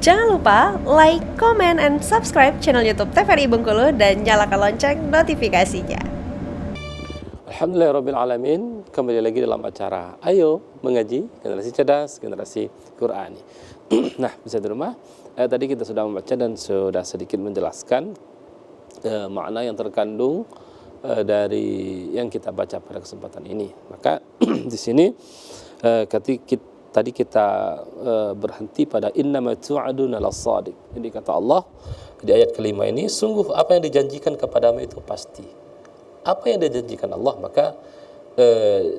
Jangan lupa like, comment, and subscribe channel YouTube TVRI Bengkulu dan nyalakan lonceng notifikasinya. Alhamdulillahirrabbilalamin. Kembali lagi dalam acara Ayo Mengaji, Generasi Cerdas, Generasi Qur'ani. Nah, bisa di rumah, tadi kita sudah membaca dan sudah sedikit menjelaskan makna yang terkandung dari yang kita baca pada kesempatan ini. Maka di sini tadi kita berhenti pada innama tu'aduna las-shadiq. Jadi kata Allah di ayat kelima ini, sungguh apa yang dijanjikan kepadamu itu pasti. Apa yang dijanjikan Allah, maka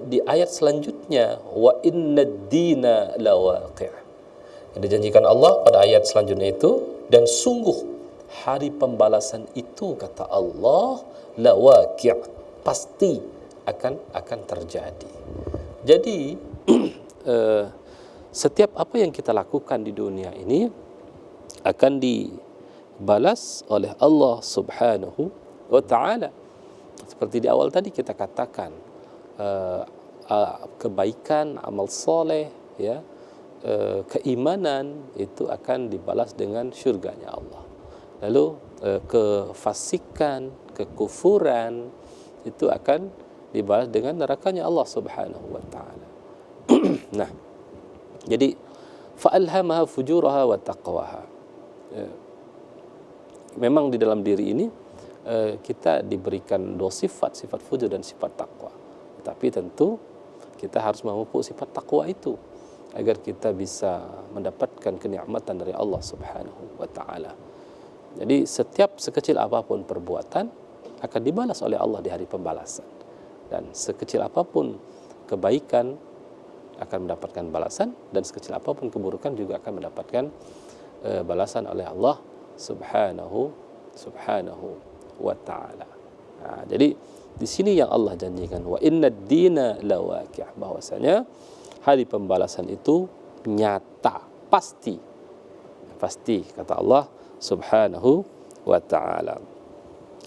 di ayat selanjutnya wa innad dina lawaqi'. Yang dijanjikan Allah pada ayat selanjutnya itu, dan sungguh hari pembalasan itu kata Allah lawaqi', pasti akan terjadi. Jadi setiap apa yang kita lakukan di dunia ini akan dibalas oleh Allah Subhanahu wa ta'ala. Seperti di awal tadi kita katakan, kebaikan, amal soleh, ya, keimanan itu akan dibalas dengan syurganya Allah. Lalu kefasikan, kekufuran itu akan dibalas dengan nerakanya Allah Subhanahu wa ta'ala. Nah, jadi fa'alhamaha fujuraha wa taqwaha. Memang di dalam diri ini kita diberikan dua sifat, sifat fujur dan sifat takwa. Tapi tentu kita harus memupuk sifat takwa itu agar kita bisa mendapatkan kenikmatan dari Allah Subhanahu wa ta'ala. Jadi setiap sekecil apapun perbuatan akan dibalas oleh Allah di hari pembalasan. Dan sekecil apapun kebaikan akan mendapatkan balasan, dan sekecil apapun keburukan juga akan mendapatkan balasan oleh Allah Subhanahu wa ta'ala. Nah, jadi di sini yang Allah janjikan wa innad dina lawaqi', bahwasanya hari pembalasan itu nyata, pasti kata Allah Subhanahu wa ta'ala.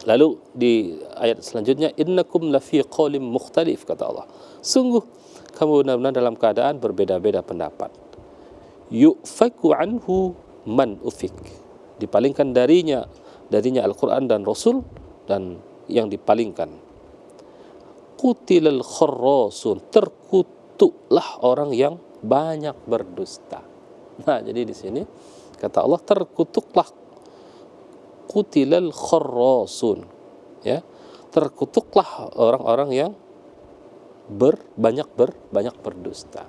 Lalu di ayat selanjutnya innakum lafi qaulin mukhtalif, kata Allah, sungguh kamu benar-benar dalam keadaan berbeda-beda pendapat. Yu'faku anhu man ufik, dipalingkan darinya Al-Quran dan Rasul, dan yang dipalingkan. Qutilal kharrasun, terkutuklah orang yang banyak berdusta. Nah, jadi di sini kata Allah terkutuklah, qutilal kharrasun, ya, terkutuklah orang-orang yang banyak berdusta.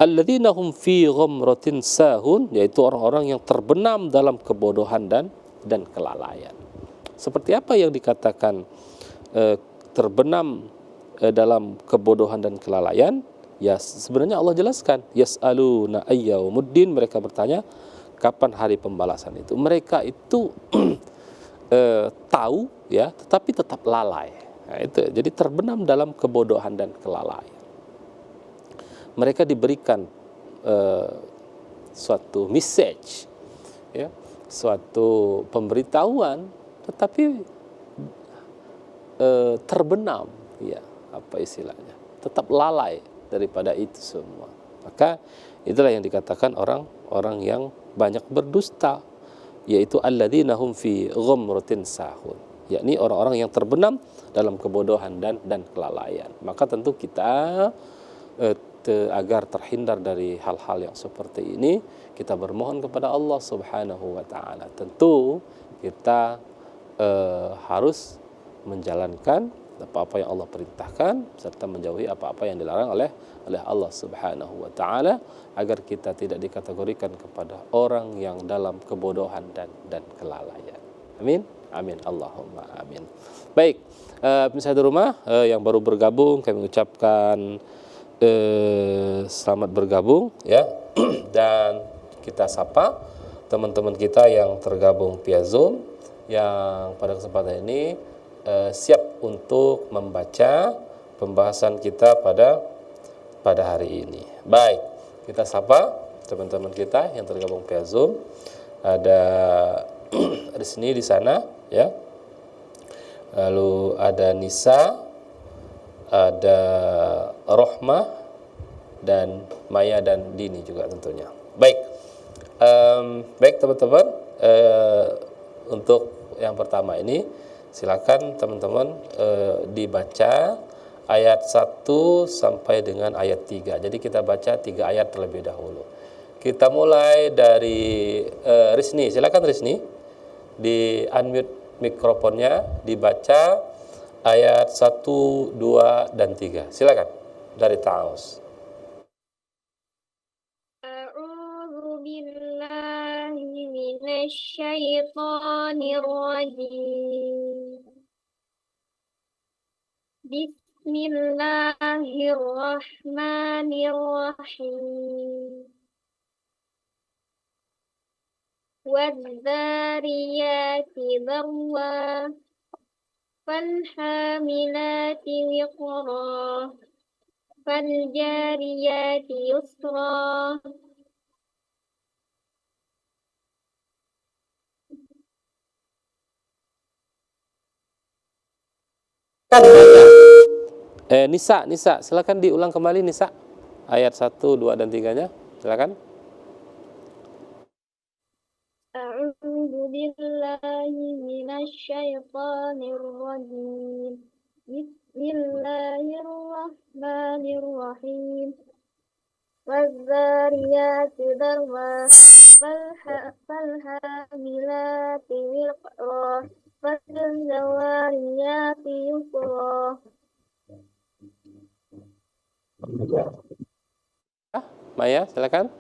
Alladzina hum fi ghamratin sahun, yaitu orang-orang yang terbenam dalam kebodohan dan kelalaian. Seperti apa yang dikatakan terbenam dalam kebodohan dan kelalaian? Ya, sebenarnya Allah jelaskan, yas'aluna ayyawmuddin, mereka bertanya kapan hari pembalasan itu. Mereka itu tahu, ya, tetapi tetap lalai. Nah, itu jadi terbenam dalam kebodohan dan kelalaian. Mereka diberikan suatu message, ya, suatu pemberitahuan, tetapi terbenam, ya, apa istilahnya, tetap lalai daripada itu semua. Maka itulah yang dikatakan orang-orang yang banyak berdusta, yaitu alladzina hum fi ghamratin sahun, yakni orang-orang yang terbenam dalam kebodohan dan kelalaian. Maka tentu kita agar terhindar dari hal-hal yang seperti ini, kita bermohon kepada Allah Subhanahu wa ta'ala. Tentu kita harus menjalankan apa-apa yang Allah perintahkan, serta menjauhi apa-apa yang dilarang oleh Allah Subhanahu wa ta'ala, agar kita tidak dikategorikan kepada orang yang dalam kebodohan dan kelalaian. Amin. Amin. Allahumma amin. Baik, pemirsa di rumah yang baru bergabung, kami ucapkan selamat bergabung, ya. Dan kita sapa teman-teman kita yang tergabung via Zoom, yang pada kesempatan ini siap untuk membaca pembahasan kita pada hari ini. Baik, kita sapa teman-teman kita yang tergabung via Zoom. Ada di sini, di sana, ya. Lalu ada Nisa, ada Rohmah, dan Maya dan Dini juga tentunya. Baik, Baik teman-teman, untuk yang pertama ini silakan teman-teman dibaca ayat 1 sampai dengan ayat 3. Jadi kita baca 3 ayat terlebih dahulu. Kita mulai dari Risni. Silakan Risni, di unmute mikrofonnya, dibaca ayat 1, 2, dan 3. Silakan dari Taus. A'udzu billahi minasy syaithanir rajim. Bismillahirrahmanirrahim. Wadh-dhariyati dharwa, falhamilati wiqra, faljariyati yusra. Nisa, silakan diulang kembali Nisa. Ayat 1, 2, dan 3-nya. Silakan. A'udzu billahi minasy syaithanir rajim. Bismillahirrahmanirrahim. Wadh-dhariyati dharwa, falhamilati wiqra, faljawariyati yusra. Maya, silakan.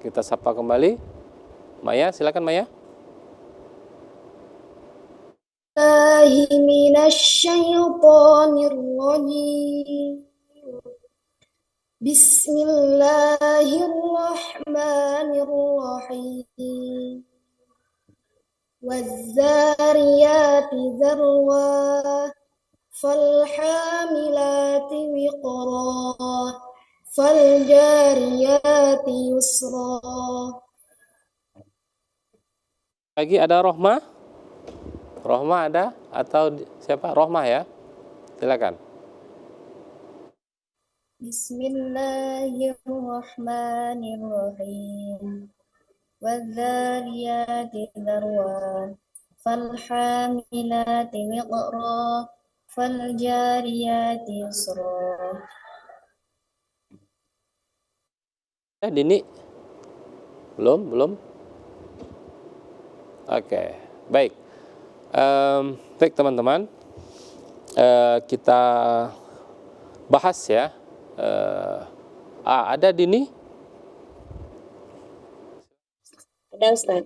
Kita sapa kembali. Maya, silakan Maya. Minasyaitonirrajim. Bismillahirrahmanirrahim. Wadh-dhariyati dharwa, falhamilati wiqra, faljariyati yusra. Lagi ada Rohmah? Rohmah ada? Atau siapa? Rohmah ya? Silakan. Bismillahirrahmanirrahim. Wadh-dhariyati dharwa, falhamilati wiqra, faljariyati yusra. Dini? Belum? Oke, baik. Baik teman-teman, kita bahas ya. Ada Dini? Ada Ustaz.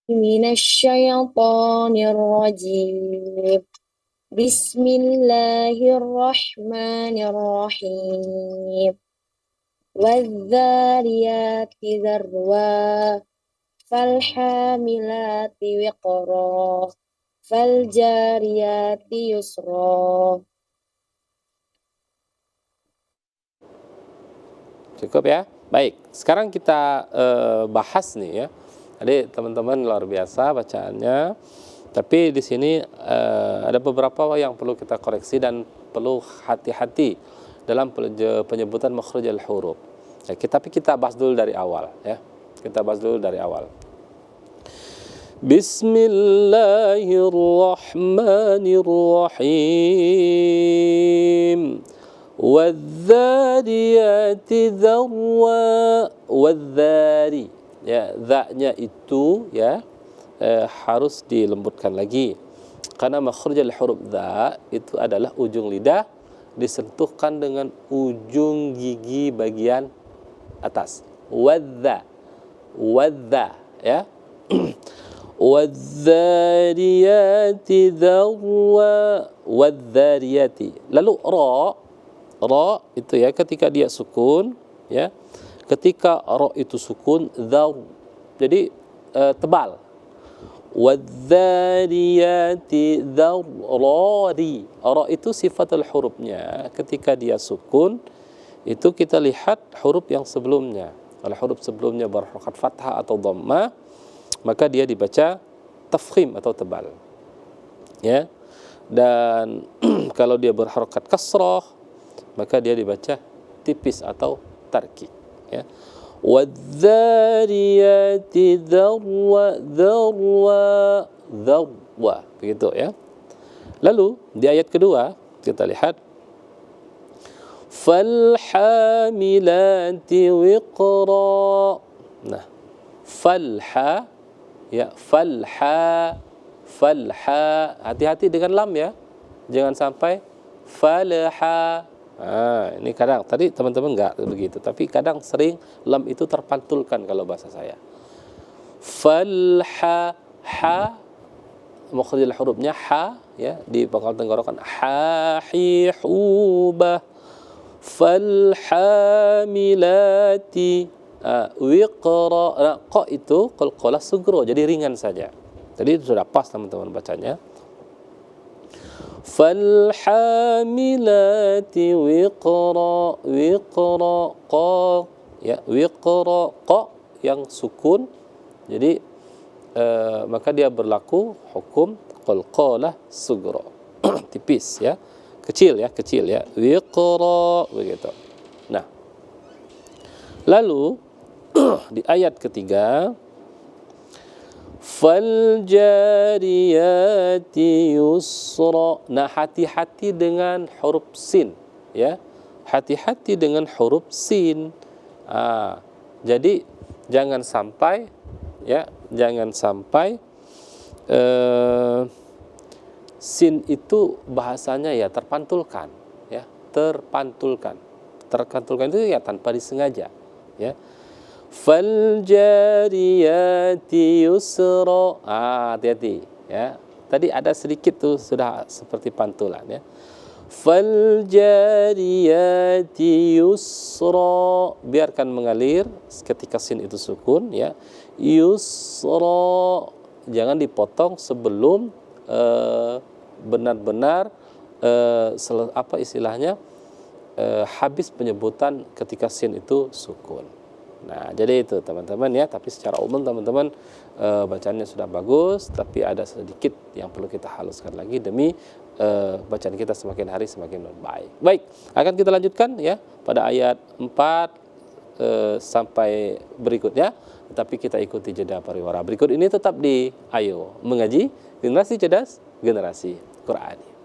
Minasyaitonirrajim. Bismillahirrahmanirrahim. Wadh-dhariyati dharwa, falhamilati wiqra, faljariyati yusra. Cukup ya? Baik, sekarang kita bahas nih ya. Jadi teman-teman luar biasa bacaannya. Tapi di sini ada beberapa yang perlu kita koreksi dan perlu hati-hati dalam penyebutan makhrajul huruf. Ya, tapi kita bahas dulu dari awal ya. Kita bahas dulu dari awal. Bismillahirrahmanirrahim. Wadh-dhariyati dharwa. Wadh-dhari. Ya, dha-nya itu ya harus dilembutkan lagi. Karena makhrajul huruf dha itu adalah ujung lidah disentuhkan dengan ujung gigi bagian atas. Wadha. Wadha ya. Wadh-dhariyati dharwa. Wadh-dhariyati. Lalu ra itu ya ketika dia sukun ya. Ketika ro itu sukun, dhar. Jadi tebal. Wadzariyati dzarrari. Ra itu sifatul hurufnya. Ketika dia sukun, itu kita lihat huruf yang sebelumnya. Kalau huruf sebelumnya berharakat fathah atau dhammah, maka dia dibaca tafkhim atau tebal. Ya. Dan kalau dia berharakat kasrah, maka dia dibaca tipis atau tarkik. Ya. Wadzariyati dzarwa dzarwa dzarwa, begitu ya. Lalu di ayat kedua kita lihat falhamilati wiqra. Nah, falha ya, falha, hati-hati dengan lam ya, jangan sampai falha. Ini kadang tadi teman-teman enggak begitu, tapi kadang sering lam itu terpantulkan kalau bahasa saya. Falha, ha, makhrajul hurufnya ha ya, di pangkal tenggorokan ha hi hubah. Falhamilati wiqra. Nah, qa itu qalqalah sugro, jadi ringan saja. Jadi sudah pas teman-teman bacanya. Falhamilati wiqra, wiqra qa ya, wiqra qa yang sukun. Jadi maka dia berlaku hukum qalqalah sugro. Tipis ya. Kecil ya, wiqra, begitu. Nah, lalu di ayat ketiga, faljariyati yusra. Nah, hati-hati dengan huruf sin, ya, hati-hati dengan huruf sin. Jadi jangan sampai, ya, jangan sampai sin itu bahasanya ya terpantulkan, ya, terpantulkan itu ya tanpa disengaja, ya. Faljariyati yusra. Hati-hati, ya. Tadi ada sedikit tuh sudah seperti pantulan, ya. Faljariyati yusra, biarkan mengalir ketika sin itu sukun, ya. Yusra, jangan dipotong sebelum benar-benar apa istilahnya habis penyebutan ketika sin itu sukun. Nah, jadi itu teman-teman ya. Tapi secara umum teman-teman bacaannya sudah bagus, tapi ada sedikit yang perlu kita haluskan lagi demi bacaan kita semakin hari semakin baik. Baik, akan kita lanjutkan ya pada ayat 4 sampai berikutnya. Tapi kita ikuti jeda pariwara berikut ini tetap di Ayo Mengaji, Generasi Cerdas, Generasi Qur'ani.